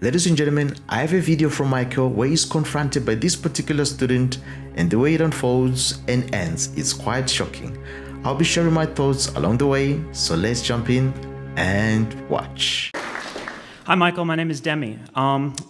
Ladies and gentlemen, I have a video from Michael where he's confronted by this particular student, and the way it unfolds and ends is quite shocking. I'll be sharing my thoughts along the way, so let's jump in and watch. Hi Michael, my name is Demi.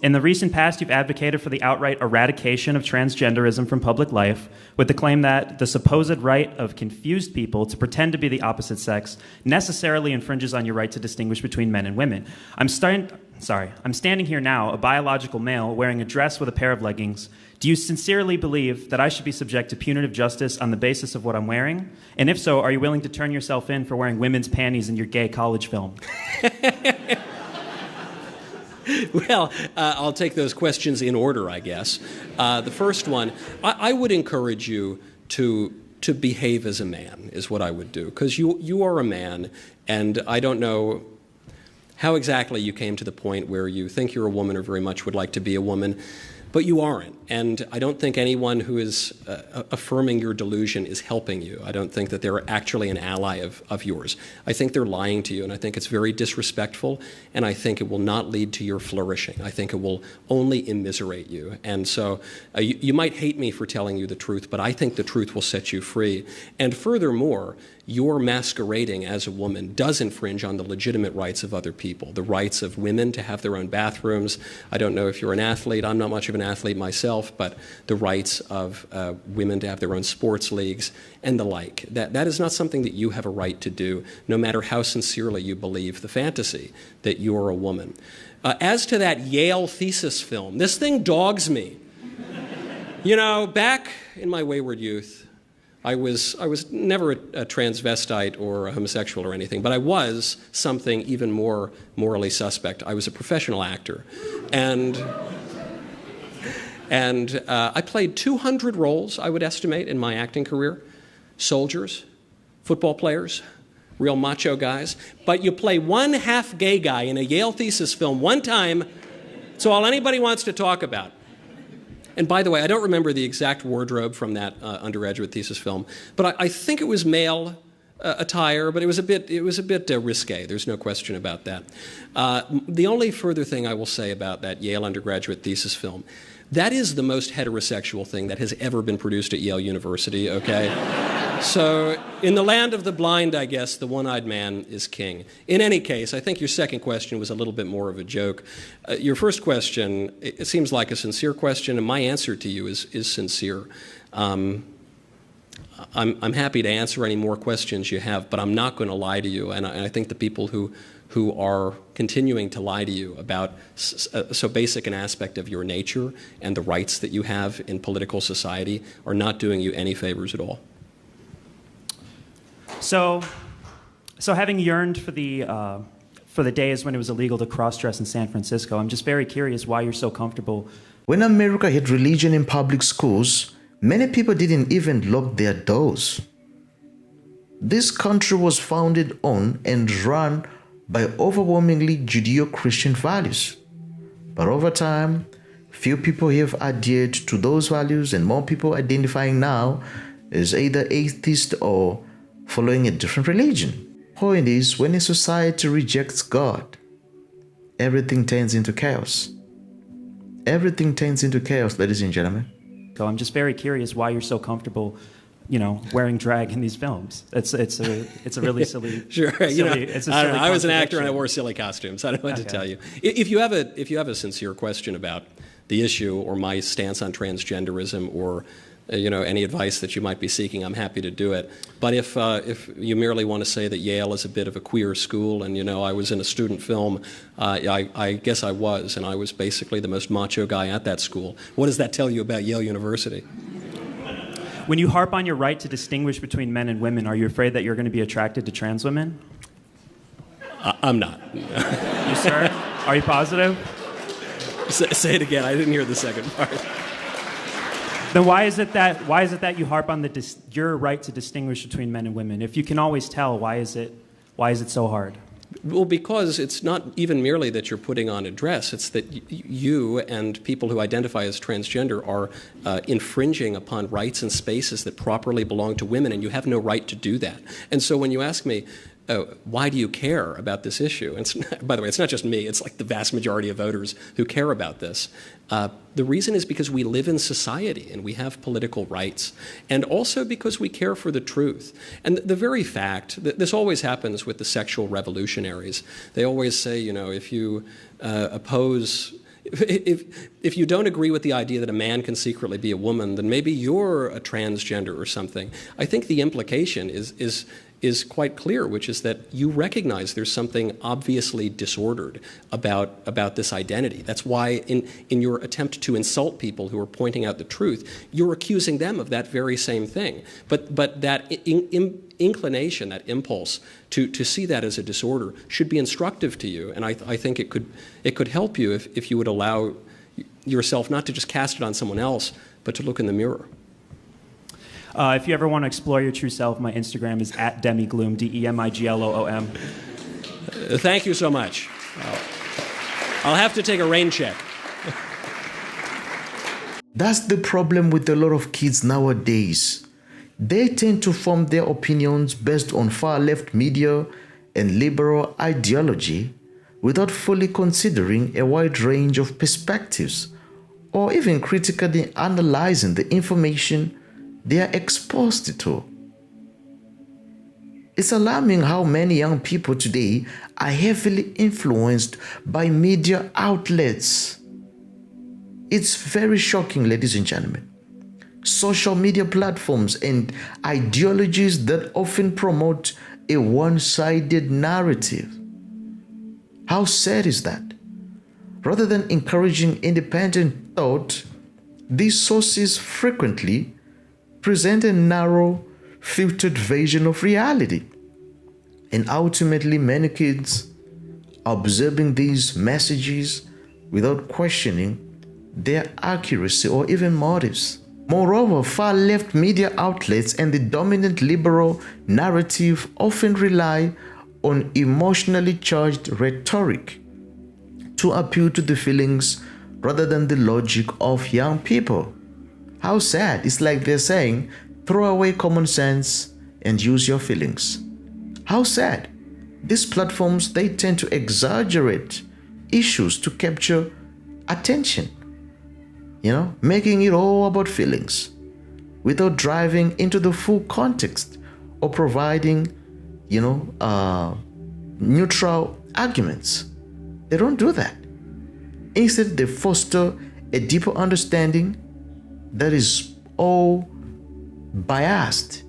In the recent past, you've advocated for the outright eradication of transgenderism from public life with the claim that the supposed right of confused people to pretend to be the opposite sex necessarily infringes on your right to distinguish between men and women. I'm standing here now, a biological male, wearing a dress with a pair of leggings. Do you sincerely believe that I should be subject to punitive justice on the basis of what I'm wearing? And if so, are you willing to turn yourself in for wearing women's panties in your gay college film? Well, I'll take those questions in order, I guess. The first one, I would encourage you to behave as a man, is what I would do, because you are a man, and I don't know how exactly you came to the point where you think you're a woman or very much would like to be a woman, but you aren't. And I don't think anyone who is affirming your delusion is helping you. I don't think that they're actually an ally of yours. I think they're lying to you, and I think it's very disrespectful, and I think it will not lead to your flourishing. I think it will only immiserate you. And so you might hate me for telling you the truth, but I think the truth will set you free. And furthermore, your masquerading as a woman does infringe on the legitimate rights of other people, the rights of women to have their own bathrooms. I don't know if you're an athlete. I'm not much of an athlete myself, but the rights of women to have their own sports leagues and the like. That is not something that you have a right to do, no matter how sincerely you believe the fantasy that you're a woman. As to that Yale thesis film, this thing dogs me. You know, back in my wayward youth, I was never a transvestite or a homosexual or anything, but I was something even more morally suspect. I was a professional actor. And I played 200 roles, I would estimate, in my acting career. Soldiers, football players, real macho guys. But you play one half-gay guy in a Yale thesis film one time, it's all anybody wants to talk about. And by the way, I don't remember the exact wardrobe from that undergraduate thesis film, but I think it was male attire, but it was a bit risque. There's no question about that. The only further thing I will say about that Yale undergraduate thesis film, that is the most heterosexual thing that has ever been produced at Yale University, okay? So in the land of the blind, I guess, the one-eyed man is king. In any case, I think your second question was a little bit more of a joke. Your first question, it seems like a sincere question, and my answer to you is sincere. I'm happy to answer any more questions you have, but I'm not going to lie to you, and I think the people who are continuing to lie to you about so basic an aspect of your nature and the rights that you have in political society are not doing you any favors at all. So having yearned for the days when it was illegal to cross-dress in San Francisco, I'm just very curious why you're so comfortable. When America had religion in public schools, many people didn't even lock their doors. This country was founded on and run by overwhelmingly Judeo-Christian values. But over time, few people have adhered to those values, and more people identifying now as either atheist or following a different religion. Point is, when a society rejects God, everything turns into chaos. Everything turns into chaos, ladies and gentlemen. So I'm just very curious why you're so comfortable, wearing drag in these films. It's a really silly. Sure, silly, it's a silly I was an actor and I wore silly costumes. I don't know what to tell you. If you have a sincere question about the issue or my stance on transgenderism or any advice that you might be seeking, I'm happy to do it. But if you merely want to say that Yale is a bit of a queer school and, I was in a student film, I guess I was, and I was basically the most macho guy at that school. What does that tell you about Yale University? When you harp on your right to distinguish between men and women, are you afraid that you're going to be attracted to trans women? I'm not. You, sir? Are you positive? Say it again. I didn't hear the second part. Then why is it that you harp on your right to distinguish between men and women? If you can always tell, why is it so hard? Well, because it's not even merely that you're putting on a dress, it's that you and people who identify as transgender are infringing upon rights and spaces that properly belong to women, and you have no right to do that. And so when you ask me, why do you care about this issue? And by the way, it's not just me. It's like the vast majority of voters who care about this. The reason is because we live in society and we have political rights, and also because we care for the truth. And the very fact that this always happens with the sexual revolutionaries. They always say, if you oppose... If you don't agree with the idea that a man can secretly be a woman, then maybe you're a transgender or something. I think the implication is quite clear, which is that you recognize there's something obviously disordered about this identity. That's why in your attempt to insult people who are pointing out the truth, you're accusing them of that very same thing. But that inclination, that impulse to see that as a disorder should be instructive to you, and I think it could help you if you would allow yourself not to just cast it on someone else, but to look in the mirror. If you ever want to explore your true self, my Instagram is @demigloom, DEMIGLOOM. Thank you so much. I'll have to take a rain check. That's the problem with a lot of kids nowadays. They tend to form their opinions based on far-left media and liberal ideology without fully considering a wide range of perspectives or even critically analyzing the information they are exposed to. It's alarming how many young people today are heavily influenced by media outlets. It's very shocking, ladies and gentlemen. Social media platforms and ideologies that often promote a one-sided narrative. How sad is that? Rather than encouraging independent thought, these sources frequently present a narrow, filtered version of reality. And ultimately, many kids are observing these messages without questioning their accuracy or even motives. Moreover, far-left media outlets and the dominant liberal narrative often rely on emotionally charged rhetoric to appeal to the feelings rather than the logic of young people. How sad. It's like they're saying, throw away common sense and use your feelings. How sad. These platforms, they tend to exaggerate issues to capture attention, making it all about feelings without driving into the full context or providing, neutral arguments. They don't do that. Instead, they foster a deeper understanding that is all biased.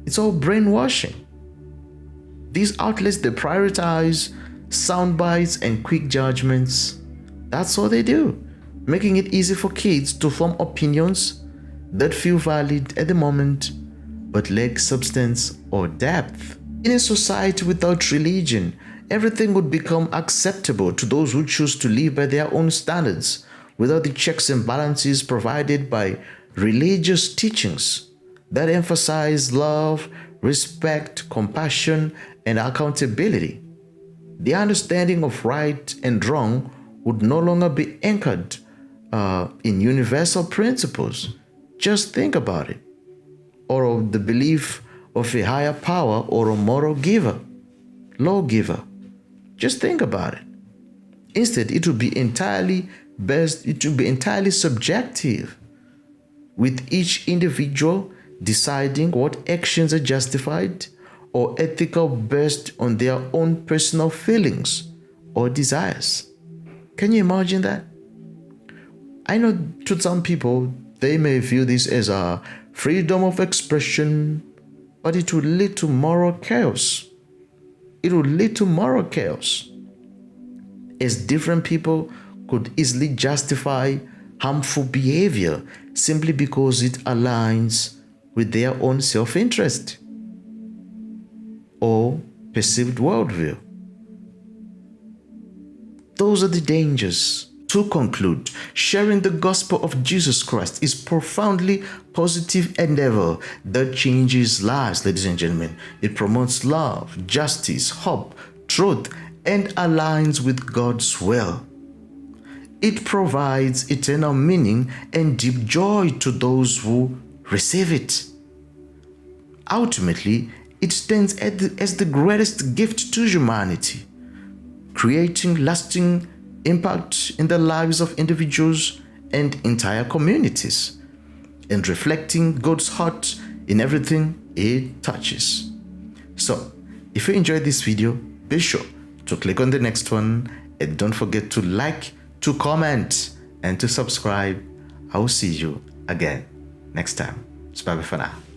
It's all brainwashing. These outlets, they prioritize sound bites and quick judgments. That's all they do, making it easy for kids to form opinions that feel valid at the moment but lack substance or depth. In a society without religion, everything would become acceptable to those who choose to live by their own standards without the checks and balances provided by religious teachings that emphasize love, respect, compassion, and accountability. The understanding of right and wrong would no longer be anchored in universal principles. Just think about it. Or of the belief of a higher power or a moral lawgiver. Just think about it. Instead, it will be entirely subjective, with each individual deciding what actions are justified or ethical based on their own personal feelings or desires. Can you imagine that? I know to some people, they may view this as a freedom of expression, but it will lead to moral chaos. It will lead to moral chaos, as different people could easily justify harmful behavior simply because it aligns with their own self-interest or perceived worldview. Those are the dangers. To conclude, sharing the gospel of Jesus Christ is profoundly positive endeavor that changes lives, ladies and gentlemen. It promotes love, justice, hope, truth, and aligns with God's will. It provides eternal meaning and deep joy to those who receive it. Ultimately, it stands as the greatest gift to humanity, creating lasting impact in the lives of individuals and entire communities, and reflecting God's heart in everything it touches. So, if you enjoyed this video, be sure to click on the next one, and don't forget to like, to comment, and to subscribe. I will see you again next time. Bye for now.